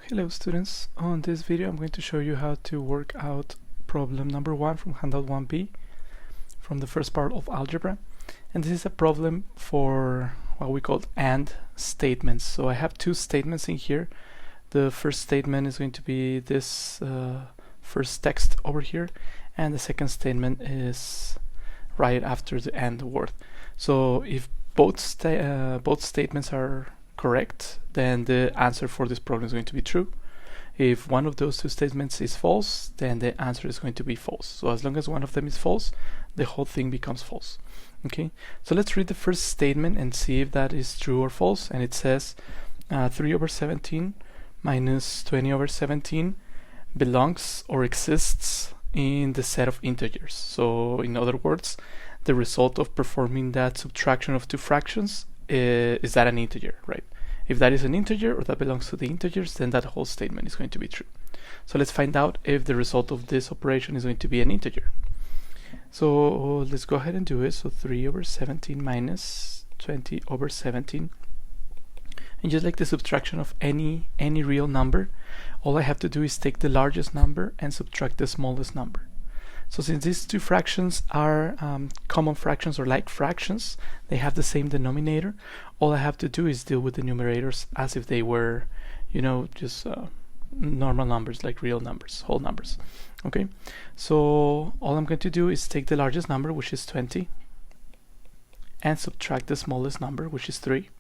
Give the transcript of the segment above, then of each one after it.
Hello students, on this video I'm going to show you how to work out problem number 1 from Handout 1B from the first part of algebra. And this is a problem for what we call AND statements. So I have two statements in here. The first statement is going to be this first text over here, and the second statement is right after the AND word. So if both statements are correct, then the answer for this problem is going to be true. If one of those two statements is false, then the answer is going to be false. So as long as one of them is false, the whole thing becomes false. Okay, so let's read the first statement and see if that is true or false. And it says 3 over 17 minus 20 over 17 belongs or exists in the set of integers. So in other words, the result of performing that subtraction of two fractions is that an integer, right? If that is an integer or that belongs to the integers, then that whole statement is going to be true. So let's find out if the result of this operation is going to be an integer. So let's go ahead and do it. So 3 over 17 minus 20 over 17. And just like the subtraction of any real number, all I have to do is take the largest number and subtract the smallest number. So since these two fractions are common fractions or like fractions, they have the same denominator, all I have to do is deal with the numerators as if they were, you know, just normal numbers, like real numbers, whole numbers. Okay, so all I'm going to do is take the largest number, which is 20, and subtract the smallest number, which is 3.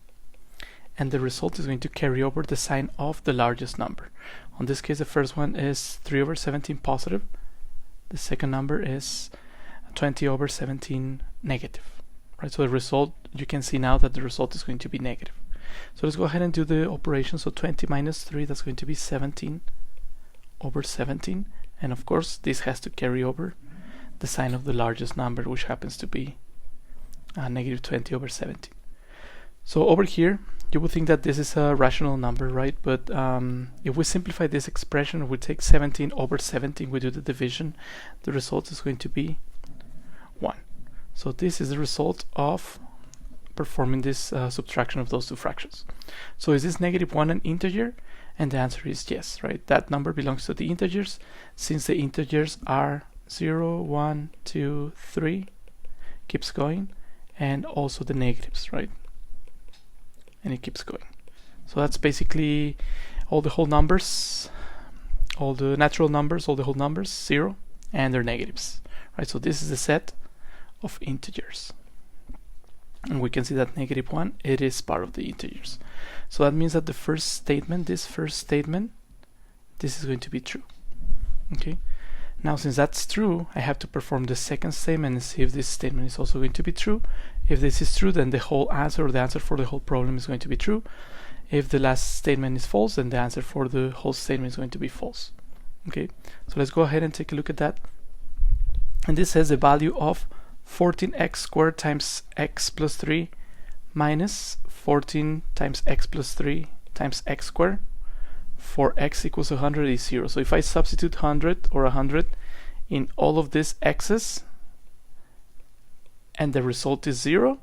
And the result is going to carry over the sign of the largest number. On this case, the first one is 3 over 17 positive. The second number is 20 over 17 negative, right? So the result, you can see now that the result is going to be negative. So let's go ahead and do the operation. So 20 minus 3, that's going to be 17 over 17. And of course, this has to carry over the sign of the largest number, which happens to be negative 20 over 17. So over here, you would think that this is a rational number, right? But if we simplify this expression, we take 17 over 17, we do the division, the result is going to be 1. So this is the result of performing this subtraction of those two fractions. So is this negative 1 an integer? And the answer is yes, right? That number belongs to the integers, since the integers are 0, 1, 2, 3, keeps going, and also the negatives, right? And it keeps going. So that's basically all the whole numbers, all the natural numbers, all the whole numbers, 0, and their negatives, right? So this is the set of integers. And we can see that negative 1, it is part of the integers. So that means that the first statement, this is going to be true. Okay. Now, since that's true, I have to perform the second statement and see if this statement is also going to be true. If this is true, then the whole answer, or the answer for the whole problem, is going to be true. If the last statement is false, then the answer for the whole statement is going to be false. Okay, so let's go ahead and take a look at that. And this says the value of 14x squared times x plus 3 minus 14 times x plus 3 times x squared for x equals 100 is 0. So if I substitute 100 or 100 in all of these x's and the result is 0,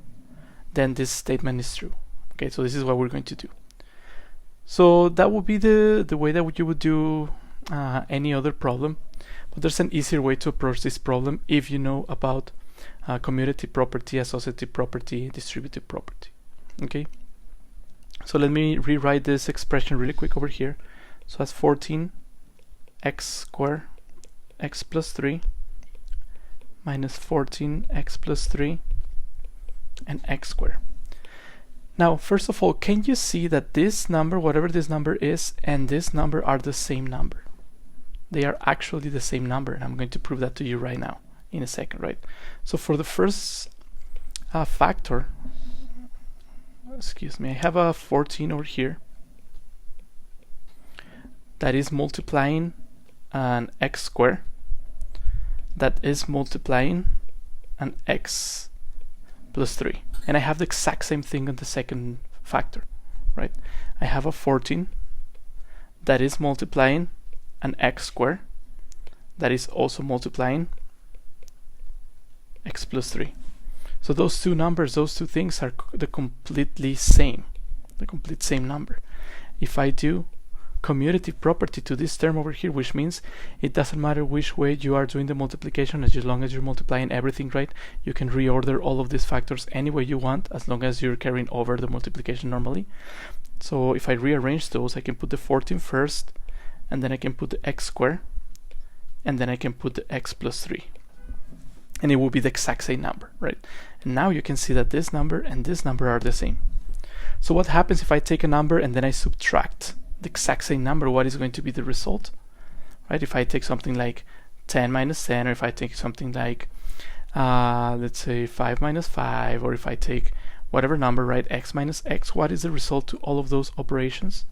then this statement is true. Okay, so this is what we're going to do. So that would be the way that you would do any other problem. But there's an easier way to approach this problem if you know about commutative property, associative property, distributive property. Okay, so let me rewrite this expression really quick over here. So that's 14 x squared x plus 3 minus 14 x plus 3 and x squared. Now, first of all, can you see that this number, whatever this number is, and this number are the same number? They are actually the same number, and I'm going to prove that to you right now in a second, right? So for the first factor, excuse me, I have a 14 over here that is multiplying an x squared that is multiplying an x plus 3, and I have the exact same thing on the second factor, right? I have a 14 that is multiplying an x squared that is also multiplying x plus 3. So those two numbers, those two things are the complete same number. If I do commutative property to this term over here, which means it doesn't matter which way you are doing the multiplication, as long as you're multiplying everything right, you can reorder all of these factors any way you want, as long as you're carrying over the multiplication normally. So if I rearrange those, I can put the 14 first, and then I can put the x squared, and then I can put the x plus 3. And it will be the exact same number, right? And now you can see that this number and this number are the same. So what happens if I take a number and then I subtract the exact same number? What is going to be the result, right? If I take something like 10 minus 10, or if I take something like, let's say 5 minus 5, or if I take whatever number, right, x minus x, what is the result to all of those operations?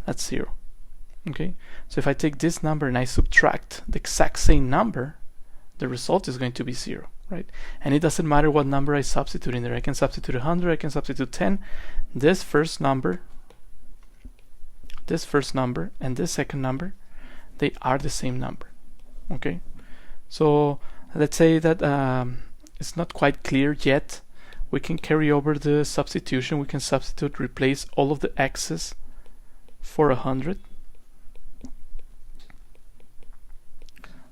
That's 0. Okay, so if I take this number and I subtract the exact same number, the result is going to be 0, right? And it doesn't matter what number I substitute in there. I can substitute 100, I can substitute 10. This first number, and this second number, they are the same number. Okay, so let's say that it's not quite clear yet. We can carry over the substitution. We can substitute, replace all of the x's for 100.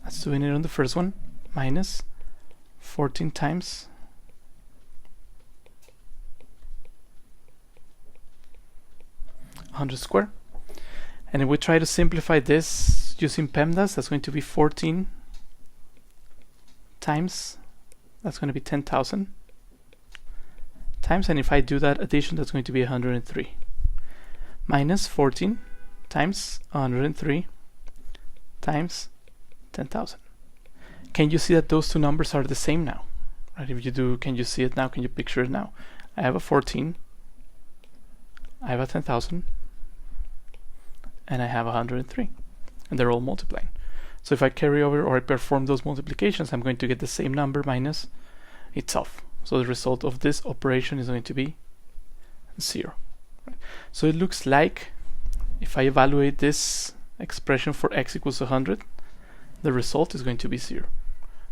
That's doing it on the first one. Minus 14 times 100 squared. And if we try to simplify this using PEMDAS, that's going to be 14 times, that's going to be 10,000 times, and if I do that addition, that's going to be 103 minus 14 times 103 times 10,000. Can you see that those two numbers are the same now? Right? If you do, can you see it now? Can you picture it now? I have a 14, I have a 10,000, and I have 103, and they're all multiplying. So if I carry over or I perform those multiplications, I'm going to get the same number minus itself. So the result of this operation is going to be 0. Right? So it looks like if I evaluate this expression for x equals 100, the result is going to be 0.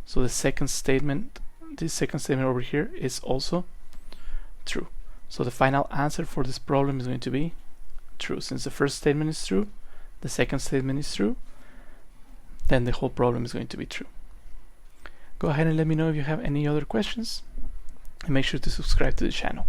So the second statement, this second statement over here, is also true. So the final answer for this problem is going to be true. Since the first statement is true, the second statement is true, then the whole problem is going to be true. Go ahead and let me know if you have any other questions, and make sure to subscribe to the channel.